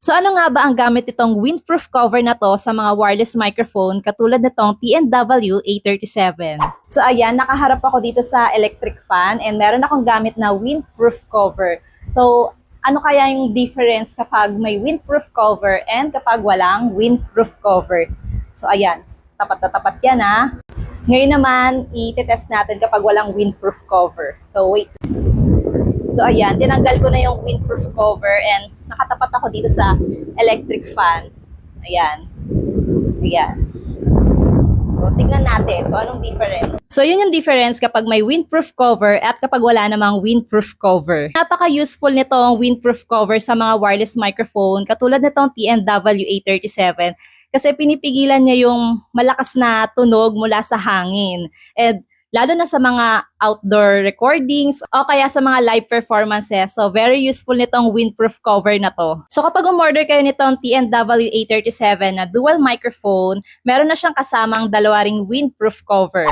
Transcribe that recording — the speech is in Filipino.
So ano nga ba ang gamit itong windproof cover na to sa mga wireless microphone katulad nitong TNW A37? So ayan, nakaharap ako dito sa electric fan and meron akong gamit na windproof cover. So ano kaya yung difference kapag may windproof cover and kapag walang windproof cover? So ayan, tapat na tapat yan ha. Ngayon naman, i-test natin kapag walang windproof cover. So wait. So ayan, tinanggal ko na yung windproof cover and nakatapat ako dito sa electric fan. Ayan. Ayan. So tignan natin kung anong difference. So yun yung difference kapag may windproof cover at kapag wala namang windproof cover. Napaka-useful nitong windproof cover sa mga wireless microphone katulad nitong TNW A37 kasi pinipigilan niya yung malakas na tunog mula sa hangin. And lalo na sa mga outdoor recordings o kaya sa mga live performances. So, very useful nitong windproof cover na to. So, kapag umorder kayo nitong TNW A37 na dual microphone, meron na siyang kasamang dalawa ring windproof cover.